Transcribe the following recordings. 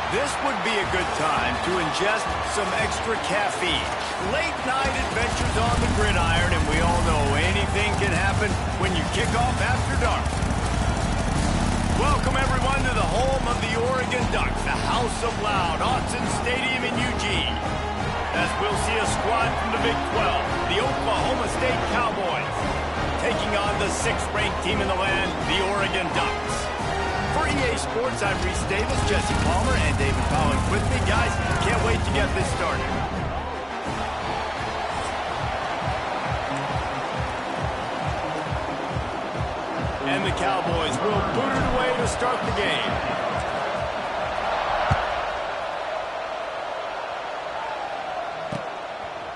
This would be a good time to ingest some extra caffeine. Late night adventures on the gridiron, and we all know anything can happen when you kick off after dark. Welcome everyone to the home of the Oregon Ducks, the House of Loud, Autzen Stadium in Eugene. As we'll see a squad from the Big 12, the Oklahoma State Cowboys, taking on the 6th-ranked team in the land, the Oregon Ducks. For EA Sports, I'm Reese Davis, Jesse Palmer, and David Collins with me. Guys, can't wait to get this started. And the Cowboys will boot it away to start the game.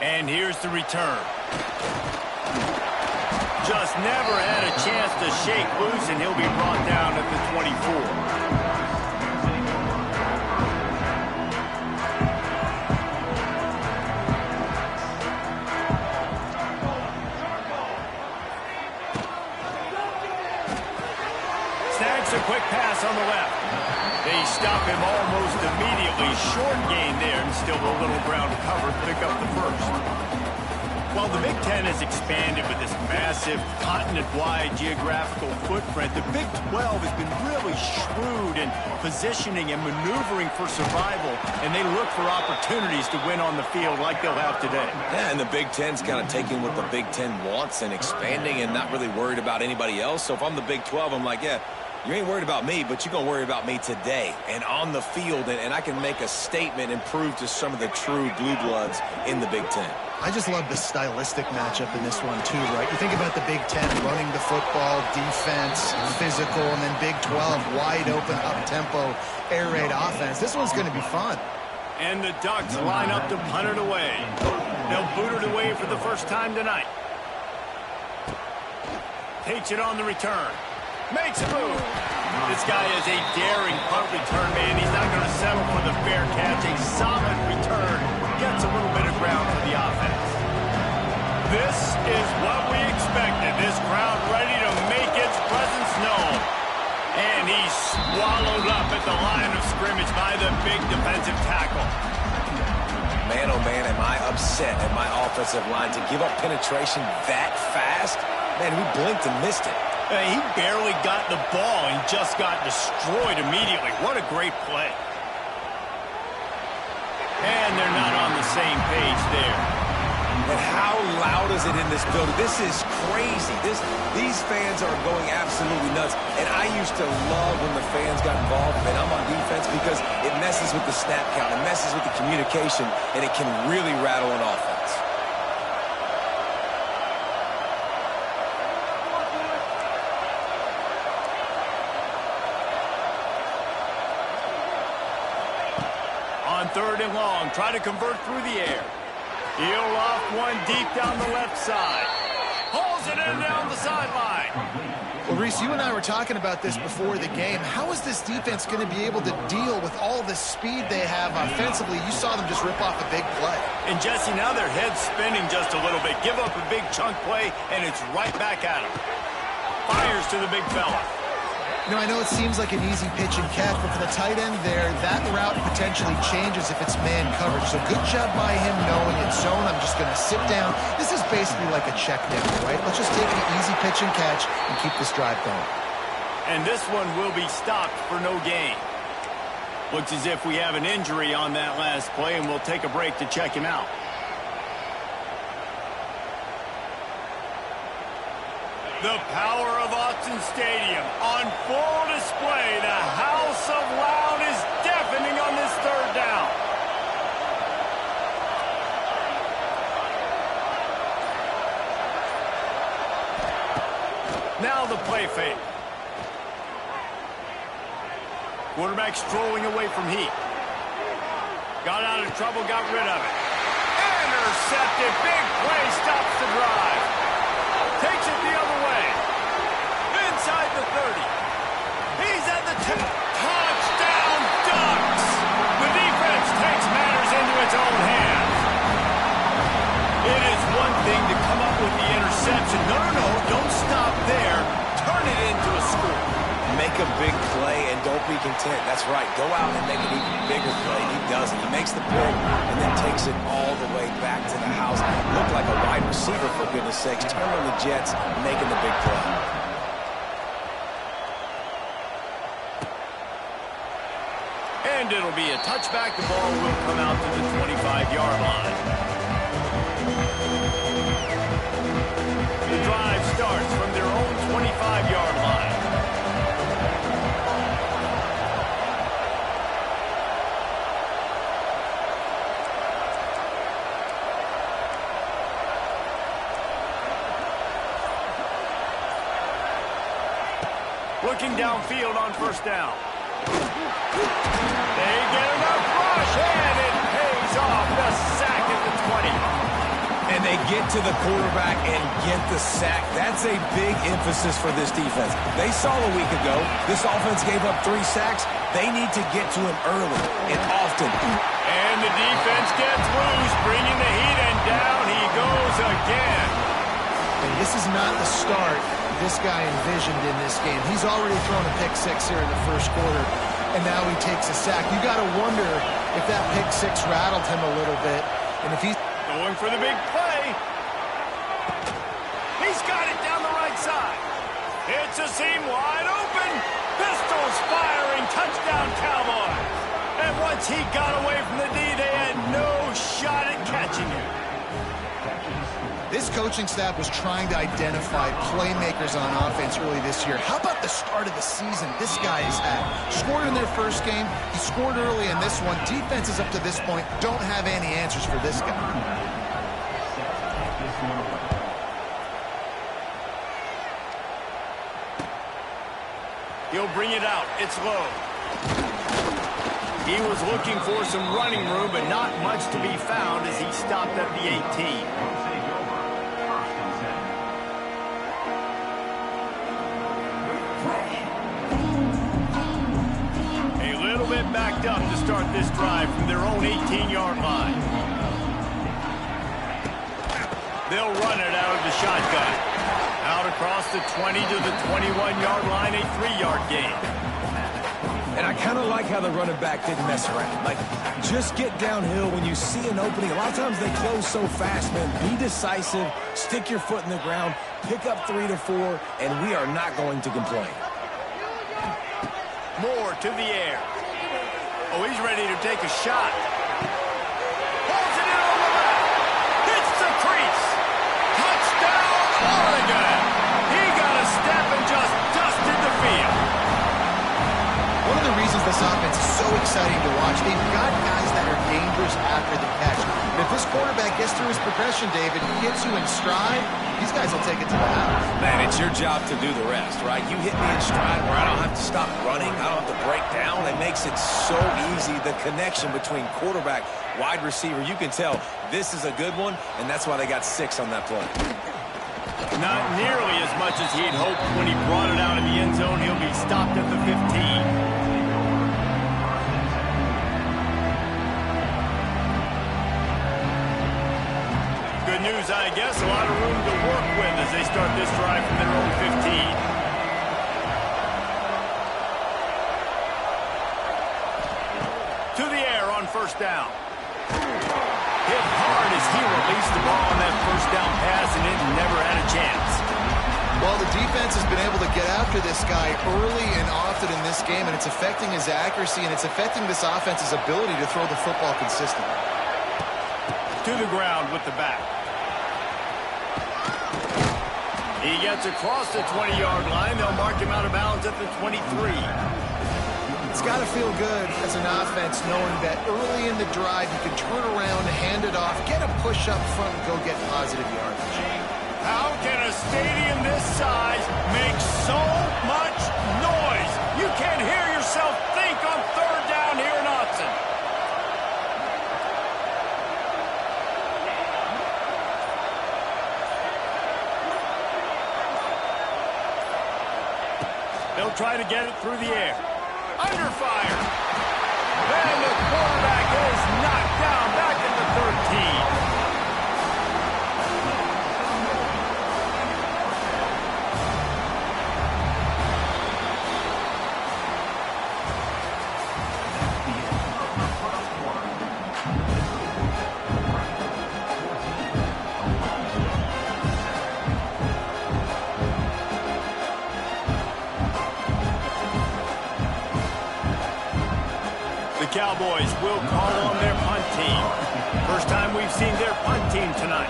And here's the return. Just never had a chance to shake loose, and he'll be brought down at the 24. Snags a quick pass on the left. They stop him almost immediately. Short gain there, and still a little ground to cover. Pick up the first. While the Big Ten has expanded with this massive continent-wide geographical footprint, the Big 12 has been really shrewd in positioning and maneuvering for survival, and they look for opportunities to win on the field like they'll have today. Yeah, and the Big Ten's kind of taking what the Big Ten wants and expanding and not really worried about anybody else. So if I'm the Big 12, I'm like, yeah, you ain't worried about me, but you're going to worry about me today and on the field, and I can make a statement and prove to some of the true blue bloods in the Big Ten. I just love the stylistic matchup in this one, too, right? You think about the Big Ten running the football, defense, physical, and then Big 12, wide open, up-tempo, air raid offense. This one's going to be fun. And the Ducks line up to punt it away. They'll boot it away for the first time tonight. Takes it on the return. Makes a move. This guy is a daring punt return man. He's not going to settle for the fair catch. A solid return. Gets a little bit of ground for the offense. This is what we expected. This crowd ready to make its presence known. And he's swallowed up at the line of scrimmage by the big defensive tackle. Man, oh man, am I upset at my offensive line to give up penetration that fast? Man, we blinked and missed it. He barely got the ball and just got destroyed immediately. What a great play. And they're not on the same page there. And how loud is it in this building? This is crazy. These fans are going absolutely nuts. And I used to love when the fans got involved, and I'm on defense, because it messes with the snap count, it messes with the communication, and it can really rattle an offense. On 3rd and long, try to convert through the air. He'll loft one deep down the left side. Hauls it in down the sideline. Well, Reese, you and I were talking about this before the game. How is this defense going to be able to deal with all the speed they have offensively? You saw them just rip off a big play. And Jesse, now their head's spinning just a little bit. Give up a big chunk play, and it's right back at him. Fires to the big fella. You know, I know it seems like an easy pitch and catch, but for the tight end there, that route potentially changes if it's man coverage. So good job by him knowing it's zone. I'm just going to sit down. This is basically like a check down, right? Let's just take an easy pitch and catch and keep this drive going. And this one will be stopped for no gain. Looks as if we have an injury on that last play, and we'll take a break to check him out. The power of Autzen Stadium on full display. The House of Loud is deafening on this 3rd down. Now the play fake. Quarterback strolling away from heat. Got out of trouble, got rid of it. Intercepted. Big play, stops the drive. Takes it the other way. Inside the 30. He's at the 2. Touchdown, Ducks! The defense takes matters into its own hands. It is one thing to come up with the interception. No, don't stop there. Turn it into a score. Make Make a big play and don't be content. That's right. Go out and make an even bigger play. He doesn't. He makes the pick and then takes it all the way back to the house. Looked like a wide receiver, for goodness sakes. Turn on the Jets, making the big play. And it'll be a touchback. The ball will come out to the 25-yard line. The drive starts from their own 25-yard line. Looking downfield on first down. They get enough rush, and it pays off. The sack at the 20. And they get to the quarterback and get the sack. That's a big emphasis for this defense. They saw a week ago, this offense gave up 3 sacks. They need to get to him early and often. And the defense gets loose, bringing the heat, and down he goes again. And this is not the start this guy envisioned in this game. He's already thrown a pick 6 here in the first quarter, and now he takes a sack. You got to wonder if that pick 6 rattled him a little bit, and if he's going for the big play. He's got it down the right side. It's a seam wide open. Pistols firing. Touchdown, Cowboys. And once he got away from the D, they had no shot at catching him. This coaching staff was trying to identify playmakers on offense early this year. How about the start of the season this guy has had? Scored in their first game. He scored early in this one. Defenses up to this point don't have any answers for this guy. He'll bring it out. It's low. He was looking for some running room, but not much to be found as he stopped at the 18. Backed up to start this drive from their own 18-yard line. They'll run it out of the shotgun. Out across the 20 to the 21-yard line, a 3-yard gain. And I kind of like how the running back didn't mess around. Like, just get downhill when you see an opening. A lot of times they close so fast, man. Be decisive, stick your foot in the ground, pick up 3 to 4, and we are not going to complain. Moore to the air. Oh, he's ready to take a shot. Pulls it in on the left. Hits the crease. Touchdown, Oregon. He got a step and just dusted the field. One of the reasons this offense is so exciting to watch, they've got guys that are dangerous after the catch. But if this quarterback gets through his progression, David, he gets you in stride, these guys will take it to the house. Man, it's your job to do the rest, right? You hit me in stride where I don't have to stop running. I don't have to break down. It makes it so easy. The connection between quarterback, wide receiver, you can tell this is a good one, and that's why they got 6 on that play. Not nearly as much as he'd hoped when he brought it out in the end zone. He'll be stopped at the 15. News, I guess. A lot of room to work with as they start this drive from their own 15. To the air on first down. Hit hard as he released the ball on that first down pass, and it never had a chance. Well, the defense has been able to get after this guy early and often in this game, and it's affecting his accuracy, and it's affecting this offense's ability to throw the football consistently. To the ground with the back. He gets across the 20-yard line. They'll mark him out of bounds at the 23. It's got to feel good as an offense knowing that early in the drive you can turn around, hand it off, get a push up front, and go get positive yardage. How can a stadium this size make so much noise? You can't hear yourself think on third down here in Austin. They'll try to get it through the air. Under fire. And the quarterback is knocked down back at the 13. Cowboys will call on their punt team. First time we've seen their punt team tonight.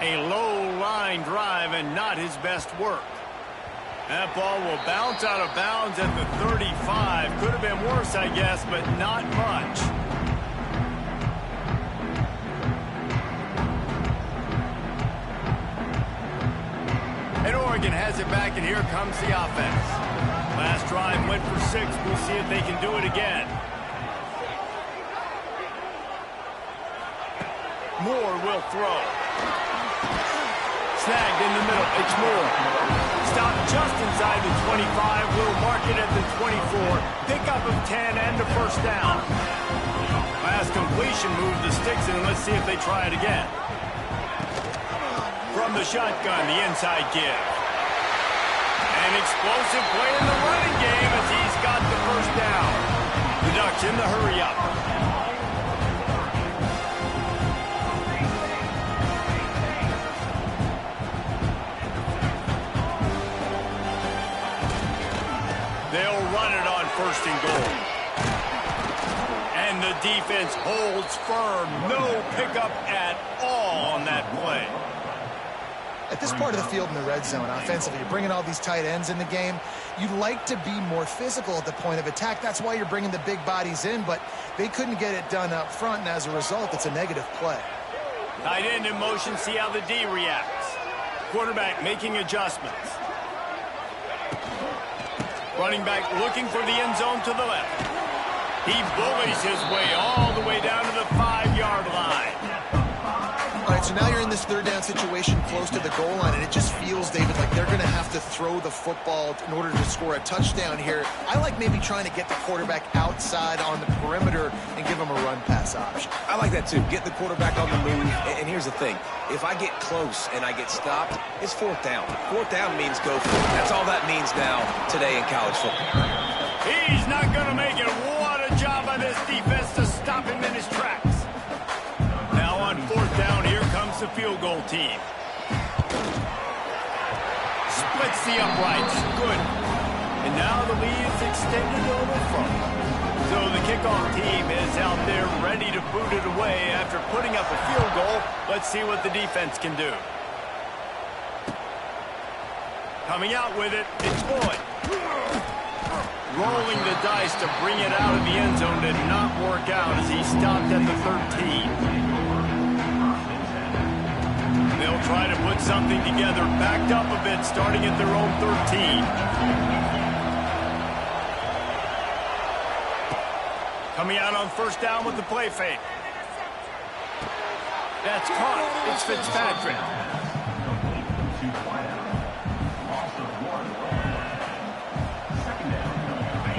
A low line drive and not his best work. That ball will bounce out of bounds at the 35. Could have been worse, I guess, but not much. And Oregon has it back, and here comes the offense. Last drive went for 6. We'll see if they can do it again. Moore will throw. Snagged in the middle. It's Moore. Stopped just inside the 25. We'll mark it at the 24. Pickup of 10 and a first down. Last completion moved the sticks in. Let's see if they try it again. From the shotgun, the inside give. An explosive play in the running game as he's got the first down. The Ducks in the hurry up. They'll run it on first and goal. And the defense holds firm. No pickup at all on that play. At this part of the field in the red zone, offensively, you're bringing all these tight ends in the game. You'd like to be more physical at the point of attack. That's why you're bringing the big bodies in, but they couldn't get it done up front, and as a result, it's a negative play. Tight end in motion, see how the D reacts. Quarterback making adjustments. Running back looking for the end zone to the left. He bullies his way all the way down to the 5-yard line. All right, so now you're in this third down situation close to the goal line, and it just feels, David, like they're going to have to throw the football in order to score a touchdown here. I like maybe trying to get the quarterback outside on the perimeter and give him a run-pass option. I like that, too. Get the quarterback on the move. And here's the thing. If I get close and I get stopped, it's fourth down. Fourth down means go for it. That's all that means now today in college football. He's not going to make it. What a job by this defense to stop him in his tracks. Now on fourth down, here comes the field goal team. Splits the uprights. Good. And now the lead is extended a little further. So the kickoff team is out there ready to boot it away after putting up a field goal. Let's see what the defense can do. Coming out with it, it's Boyd. Rolling the dice to bring it out of the end zone did not work out as he stopped at the 13. They'll try to put something together, backed up a bit, starting at their own 13. Coming out on first down with the play fake. That's caught. It's Fitzpatrick.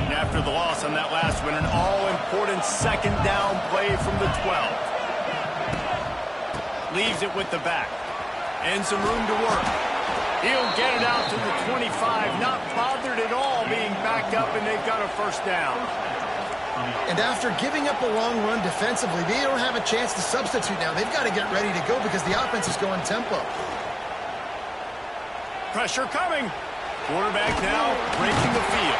And after the loss on that last one, an all-important second down play from the 12. Leaves it with the back. And some room to work. He'll get it out to the 25. Not bothered at all being backed up, and they've got a first down. And after giving up a long run defensively, they don't have a chance to substitute now. They've got to get ready to go because the offense is going tempo. Pressure coming. Quarterback now breaking the field.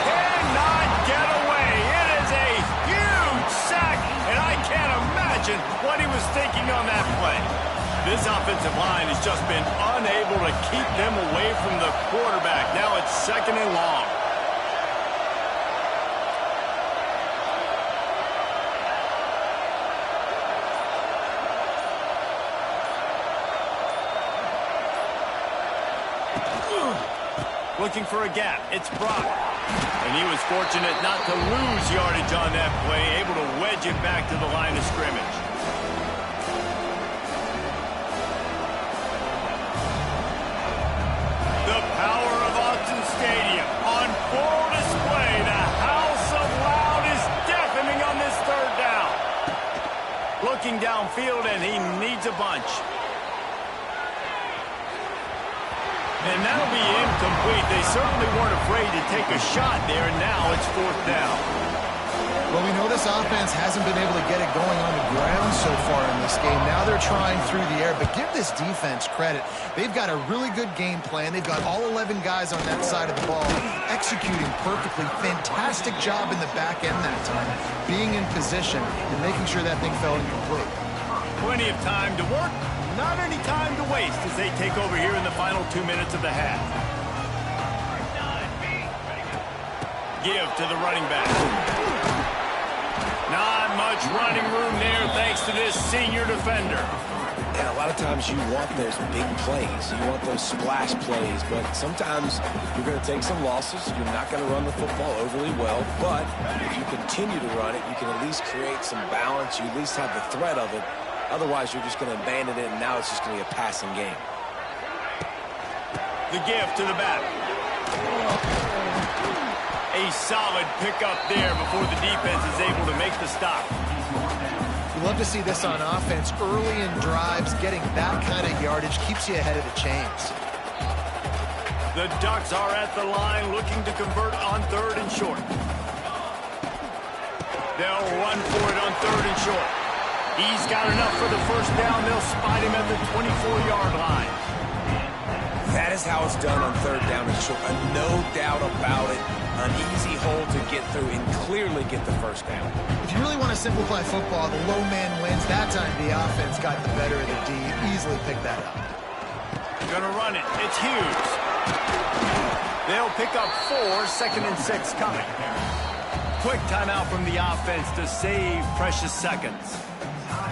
Cannot get away. It is a huge sack, and I can't imagine what he was thinking on that play. This offensive line has just been unable to keep them away from the quarterback. Now it's second and long. Looking for a gap. It's Brock. And he was fortunate not to lose yardage on that play, able to wedge it back to the line of scrimmage. The power of Autzen Stadium on full display. The house of loud is deafening on this third down. Looking downfield, and he needs a bunch. And that'll be incomplete. They certainly weren't afraid to take a shot there, and now it's fourth down. Well, we know this offense hasn't been able to get it going on the ground so far in this game. Now they're trying through the air, but give this defense credit. They've got a really good game plan. They've got all 11 guys on that side of the ball executing perfectly. Fantastic job in the back end that time, being in position and making sure that thing fell incomplete. Plenty of time to work, not any time to waste as they take over here in the final 2 minutes of the half. Give to the running back. Not much running room there thanks to this senior defender. And a lot of times you want those big plays. You want those splash plays. But sometimes you're going to take some losses. You're not going to run the football overly well. But if you continue to run it, you can at least create some balance. You at least have the threat of it. Otherwise, you're just going to abandon it, and now it's just going to be a passing game. The give to the back. A solid pickup there before the defense is able to make the stop. You love to see this on offense. Early in drives, getting that kind of yardage keeps you ahead of the chains. The Ducks are at the line looking to convert on 3rd and short. They'll run for it on 3rd and short. He's got enough for the first down. They'll spot him at the 24-yard line. That is how it's done on 3rd down and short. No doubt about it. An easy hole to get through and clearly get the first down. If you really want to simplify football, the low man wins. That time the offense got the better of the D. Easily picked that up. Gonna run it. It's Hughes. They'll pick up 4, 2nd and 6 coming. Quick timeout from the offense to save precious seconds.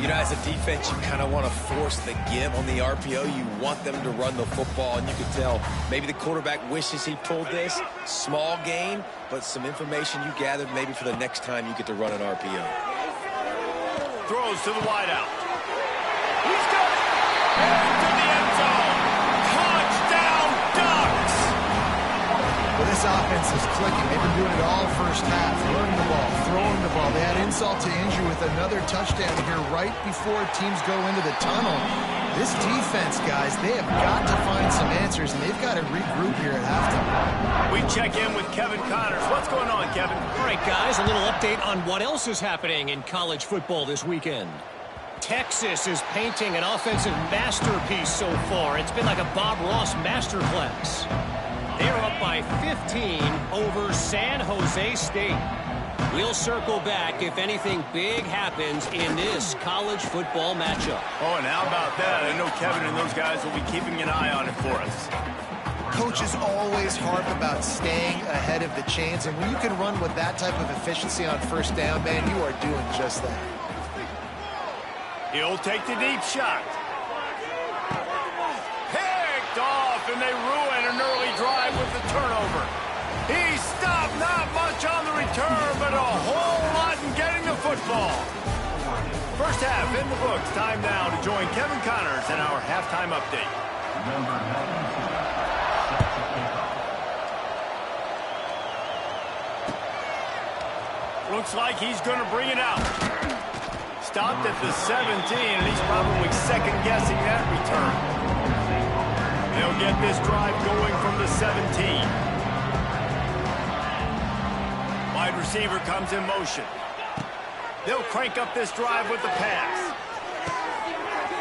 You know, as a defense, you kind of want to force the give on the RPO. You want them to run the football, and you can tell maybe the quarterback wishes he pulled this. Small gain, but some information you gathered maybe for the next time you get to run an RPO. Throws to the wideout. He's got it. Into the end zone. Touchdown, Ducks! Well, this offense is clicking. They've been doing it all first half. Running the ball, throwing the ball. They had insult to injury with another touchdown here right before teams go into the tunnel. This defense, guys, they have got to find some answers, and they've got to regroup here at halftime. We check in with Kevin Connors. What's going on, Kevin? All right, guys, a little update on what else is happening in college football this weekend. Texas is painting an offensive masterpiece so far. It's been like a Bob Ross masterclass. They are up by 15 over San Jose State. We'll circle back if anything big happens in this college football matchup. Oh, and how about that? I know Kevin and those guys will be keeping an eye on it for us. Coaches always harp about staying ahead of the chains, and when you can run with that type of efficiency on first down, man, you are doing just that. He'll take the deep shot. Picked off, and they ruin an early drive with the turnover. He stopped, not much on the return, but a whole lot in getting the football. First half in the books. Time now to join Kevin Connors in our halftime update. Looks like he's going to bring it out. Stopped at the 17, and he's probably second-guessing that return. They'll get this drive going from the 17. Wide receiver comes in motion. They'll crank up this drive with the pass.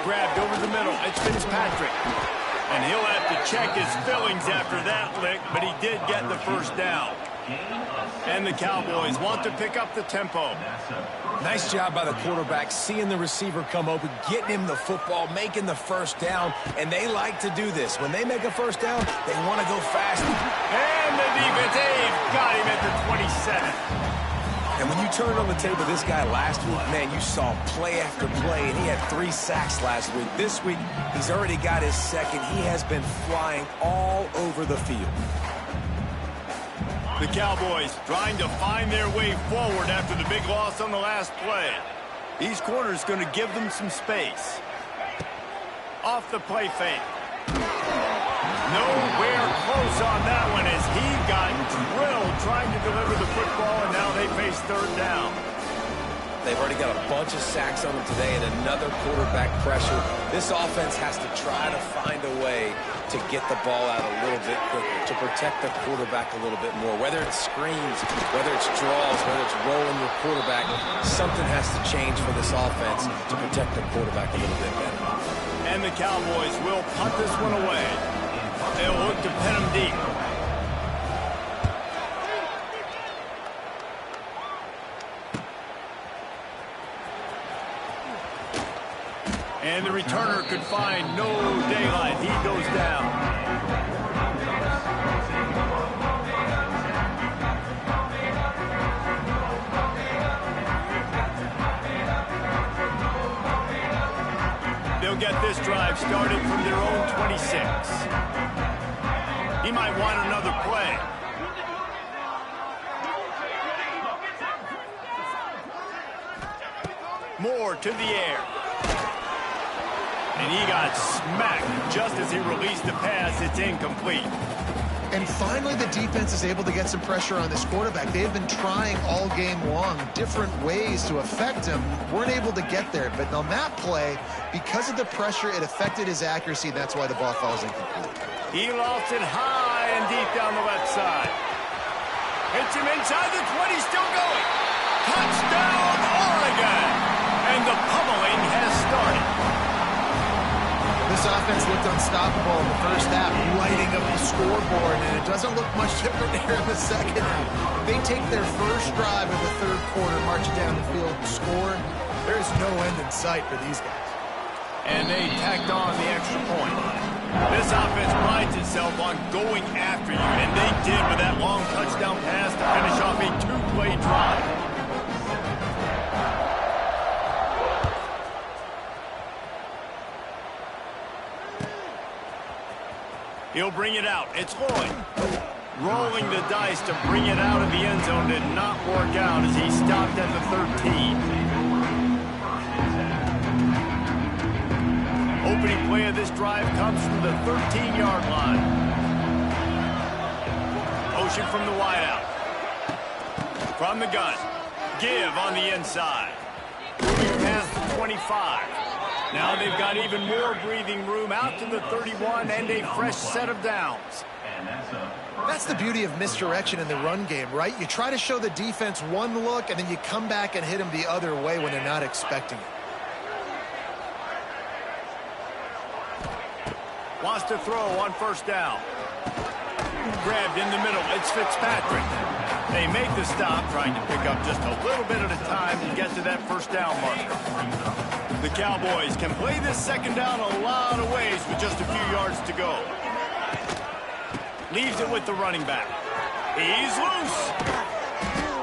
Grabbed over the middle. It's Fitzpatrick. And he'll have to check his fillings after that lick, but he did get the first down. And the Cowboys want to pick up the tempo. Nice job by the quarterback, seeing the receiver come open, getting him the football, making the first down. And they like to do this. When they make a first down, they want to go fast. And the defense, they've got him at the 27. And when you turn on the tape of this guy last week, man, you saw play after play, and he had 3 sacks last week. This week, he's already got his second. He has been flying all over the field. The Cowboys trying to find their way forward after the big loss on the last play. These corners going to give them some space. Off the play fake. Nowhere close on that one as he got drilled trying to deliver the football, and now they face third down. They've already got a bunch of sacks on them today and another quarterback pressure. This offense has to try to find a way to get the ball out a little bit quicker, to protect the quarterback a little bit more. Whether it's screens, whether it's draws, whether it's rolling your quarterback, something has to change for this offense to protect the quarterback a little bit better. And the Cowboys will punt this one away. They'll look to pin him deep. And the returner could find no daylight. He goes down. They'll get this drive started from their own 26. He might want another play. Moore to the air. And he got smacked just as he released the pass. It's incomplete. And finally, the defense is able to get some pressure on this quarterback. They've been trying all game long different ways to affect him. Weren't able to get there. But on that play, because of the pressure, it affected his accuracy. That's why the ball falls incomplete. He lofts it high and deep down the left side. Hits him inside the 20, still going. Touchdown, Oregon! And the pummeling has started. This offense looked unstoppable in the first half, lighting up the scoreboard, and it doesn't look much different here in the second half. They take their first drive of the third quarter, march down the field and score. There is no end in sight for these guys. And they tacked on the extra point. This offense prides itself on going after you, and they did with that long touchdown pass to finish off a two-play drive. He'll bring it out. It's Lloyd. Rolling the dice to bring it out of the end zone did not work out as he stopped at the 13. Opening play of this drive comes from the 13-yard line. Motion from the wideout. From the gun. Give on the inside. Moving past the 25. Now they've got even more breathing room out to the 31 and a fresh set of downs. That's the beauty of misdirection in the run game, right? You try to show the defense one look, and then you come back and hit them the other way when they're not expecting it. Wants to throw on first down. Grabbed in the middle. It's Fitzpatrick. They make the stop, trying to pick up just a little bit at a time to get to that first down marker. The Cowboys can play this second down a lot of ways with just a few yards to go. Leaves it with the running back. He's loose.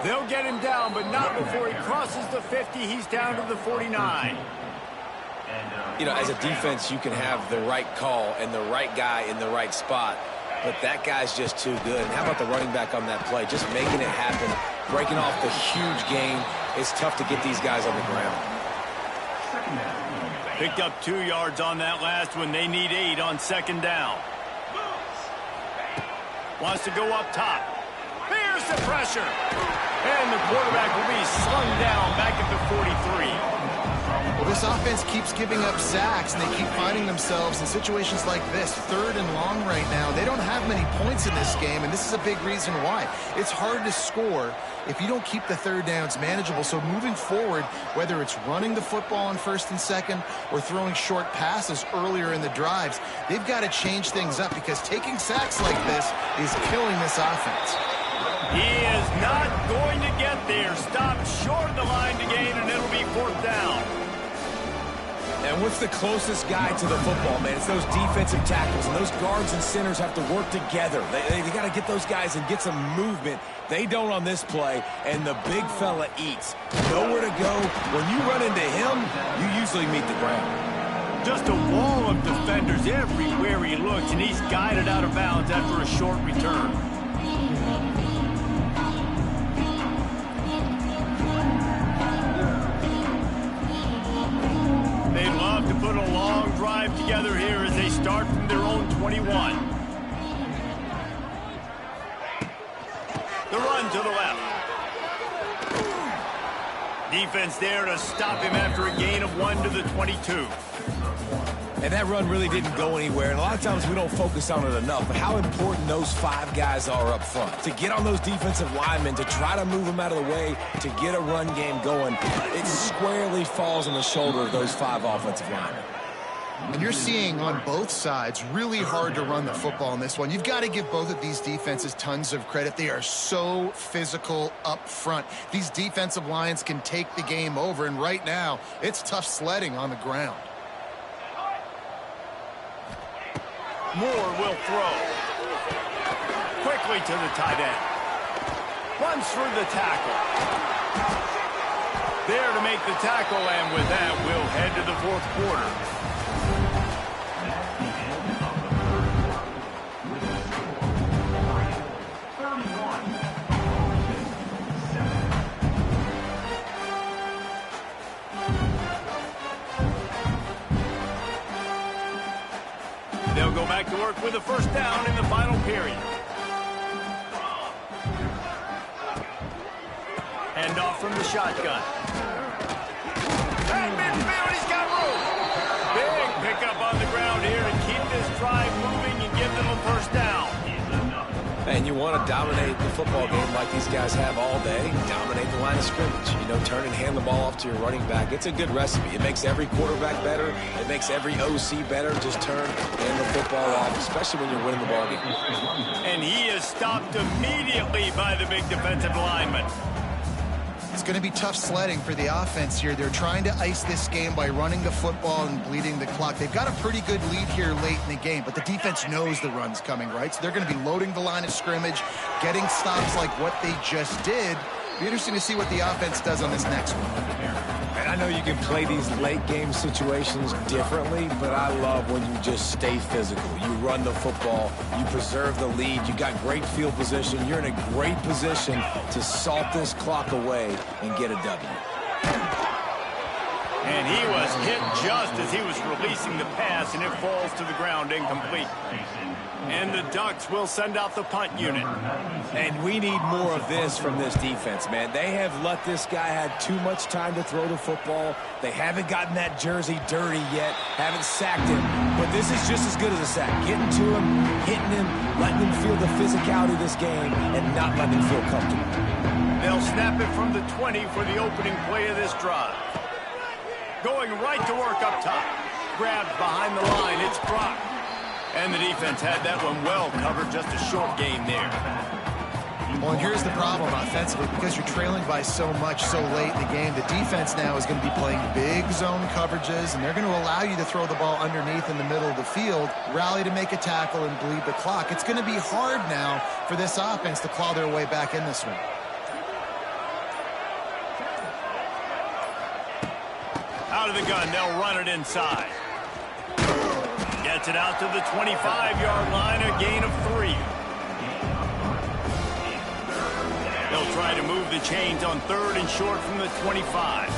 They'll get him down, but not before he crosses the 50. He's down to the 49. You know, as a defense, you can have the right call and the right guy in the right spot, but that guy's just too good. And how about the running back on that play? Just making it happen, breaking off the huge gain. It's tough to get these guys on the ground. Picked up 2 yards on that last one. They need 8 on second down. Wants to go up top. Here's the pressure. And the quarterback will be slung down back at the 43. Well, this offense keeps giving up sacks, and they keep finding themselves in situations like this, third and long right now. They don't have many points in this game, and this is a big reason why. It's hard to score if you don't keep the third downs manageable. So moving forward, whether it's running the football on first and second or throwing short passes earlier in the drives, they've got to change things up because taking sacks like this is killing this offense. He is not going to get there. Stopped short of the line to gain, and it'll be fourth down. And what's the closest guy to the football, man? It's those defensive tackles, and those guards and centers have to work together. They got to get those guys and get some movement. They don't on this play, and the big fella eats. Nowhere to go. When you run into him, you usually meet the ground. Just a wall of defenders everywhere he looks, and he's guided out of bounds after a short return. They'd love to put a long drive together here as they start from their own 21. The run to the left. Defense there to stop him after a gain of 1 to the 22. And that run really didn't go anywhere. And a lot of times we don't focus on it enough, but how important those 5 guys are up front. To get on those defensive linemen, to try to move them out of the way, to get a run game going, it squarely falls on the shoulder of those 5 offensive linemen. And you're seeing on both sides really hard to run the football in this one. You've got to give both of these defenses tons of credit. They are so physical up front. These defensive lines can take the game over, and right now it's tough sledding on the ground. Moore will throw. Quickly to the tight end. Runs through the tackle. There to make the tackle, and with that, we'll head to the 4th quarter. They'll go back to work with a first down in the final period. Hand off from the shotgun. And midfield, he's got room. Big pickup on the ground here to keep this drive moving and give them a first down. And you want to dominate the football game like these guys have all day. Dominate the line of scrimmage. You know, turn and hand the ball off to your running back. It's a good recipe. It makes every quarterback better. It makes every OC better. Just turn and hand the football off, especially when you're winning the ball game. And he is stopped immediately by the big defensive lineman. It's going to be tough sledding for the offense here. They're trying to ice this game by running the football and bleeding the clock. They've got a pretty good lead here late in the game, but the defense knows the run's coming, right? So they're going to be loading the line of scrimmage, getting stops like what they just did. Be interesting to see what the offense does on this next one. And I know you can play these late game situations differently, but I love when you just stay physical. You run the football, you preserve the lead, you got great field position, you're in a great position to salt this clock away and get a W. And he was hit just as he was releasing the pass, and it falls to the ground incomplete. And the Ducks will send out the punt unit. And we need more of this from this defense, man. They have let this guy have too much time to throw the football. They haven't gotten that jersey dirty yet, haven't sacked him. But this is just as good as a sack. Getting to him, hitting him, letting him feel the physicality of this game, and not letting him feel comfortable. They'll snap it from the 20 for the opening play of this drive. Going right to work up top. Grabbed behind the line, it's Brock. And the defense had that one well covered, just a short gain there. Well, and here's the problem offensively. Because you're trailing by so much so late in the game, the defense now is going to be playing big zone coverages, and they're going to allow you to throw the ball underneath in the middle of the field, rally to make a tackle, and bleed the clock. It's going to be hard now for this offense to claw their way back in this one. Out of the gun, they'll run it inside. Gets it out to the 25-yard line, a gain of 3. They'll try to move the chains on 3rd and short from the 25.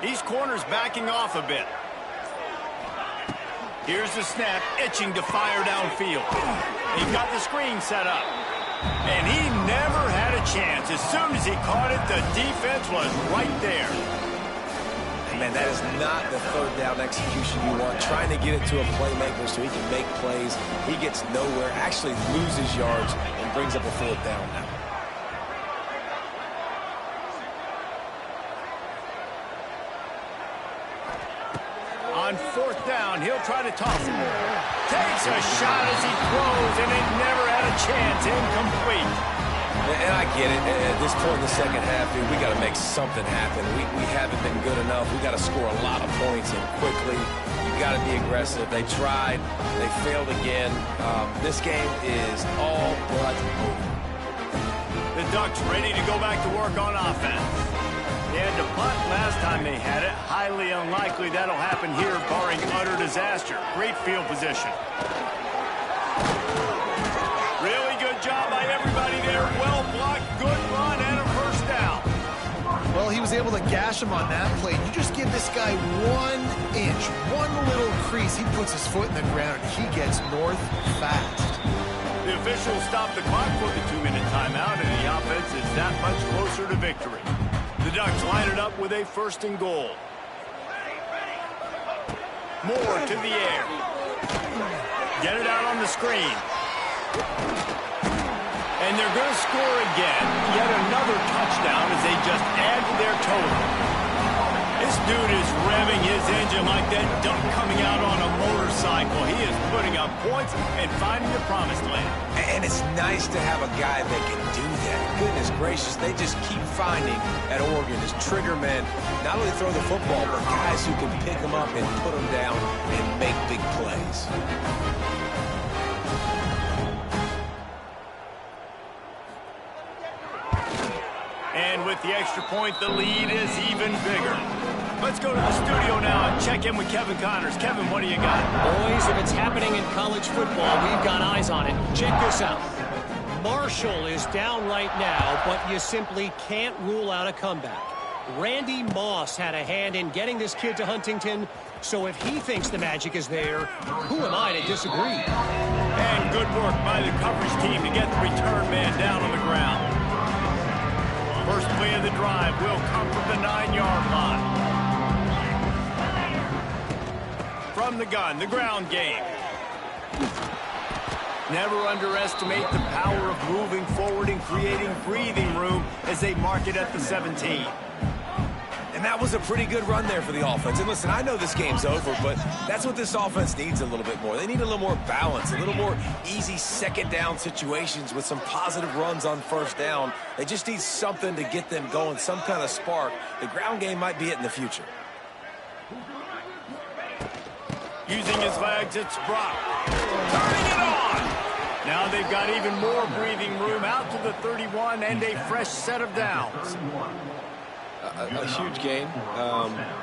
These corners backing off a bit. Here's the snap, itching to fire downfield. He's got the screen set up. And he never had a chance. As soon as he caught it, the defense was right there. Man, that is not the 3rd down execution you want. Trying to get it to a playmaker so he can make plays. He gets nowhere, actually loses yards, and brings up a 4th down now. On 4th down, he'll try to toss it. Takes a shot as he throws, and it never had a chance. Incomplete. And I get it. At this point in the second half, dude, we got to make something happen. We haven't been good enough. We got to score a lot of points and quickly. You got to be aggressive. They tried. They failed again. This game is all but over. The Ducks ready to go back to work on offense. They had to punt last time they had it. Highly unlikely that'll happen here, barring utter disaster. Great field position. Really good job by everybody there. Well blocked, good run, and a first down. Well, Well, he was able to gash him on that play. You just give this guy 1 inch, one little crease. He puts his foot in the ground, and he gets north fast. The officials stopped the clock for the 2-minute timeout, and the offense is that much closer to victory. The Ducks line it up with a 1st and goal. Moore to the air. Get it out on the screen. And they're going to score again. Yet another touchdown as they just add to their total. This dude is revving his engine like that duck coming out on a motorcycle. He is putting up points and finding the promised land. And it's nice to have a guy that can do that. Goodness gracious, they just keep finding at Oregon as trigger men, not only throw the football, but guys who can pick them up and put them down and make big plays. And with the extra point, the lead is even bigger. Let's go to the studio now and check in with Kevin Connors. Kevin, what do you got? Boys, if it's happening in college football, we've got eyes on it. Check this out. Marshall is down right now, but you simply can't rule out a comeback. Randy Moss had a hand in getting this kid to Huntington, so if he thinks the magic is there, who am I to disagree? And good work by the coverage team to get the return man down on the ground. First play of the drive will come from the 9-yard line. From the gun, the ground game. Never underestimate the power of moving forward and creating breathing room as they mark it at the 17. And that was a pretty good run there for the offense. And listen, I know this game's over, but that's what this offense needs a little bit more. They need a little more balance, a little more easy second down situations with some positive runs on 1st down. They just need something to get them going, some kind of spark. The ground game might be it in the future. Using his legs, it's Brock. Turning it on! Now they've got even more breathing room out to the 31 and a fresh set of downs. A huge game.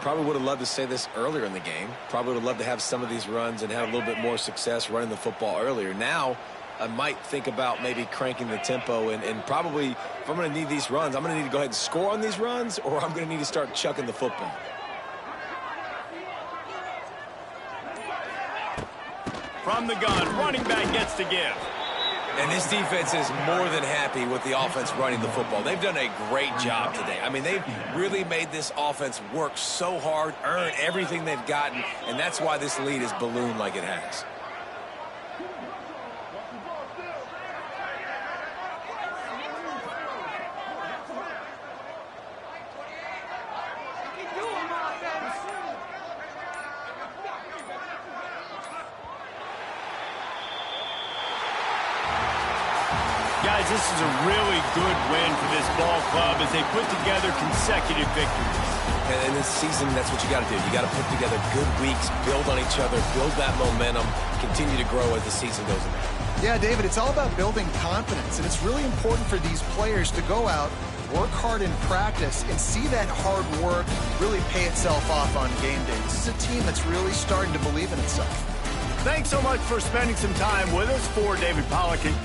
Probably would have loved to say this earlier in the game. Probably would have loved to have some of these runs and have a little bit more success running the football earlier. Now, I might think about maybe cranking the tempo and probably, if I'm going to need these runs, I'm going to need to go ahead and score on these runs, or I'm going to need to start chucking the football. From the gun, running back gets to give. And this defense is more than happy with the offense running the football. They've done a great job today. I mean, they've really made this offense work so hard, earn everything they've gotten, and that's why this lead is ballooned like it has. Guys, this is a really good win for this ball club as they put together consecutive victories. And this season, that's what you got to do. You got to put together good weeks, build on each other, build that momentum, continue to grow as the season goes on. Yeah, David, it's all about building confidence, and it's really important for these players to go out, work hard in practice, and see that hard work really pay itself off on game day. This is a team that's really starting to believe in itself. Thanks so much for spending some time with us. For David Pollock and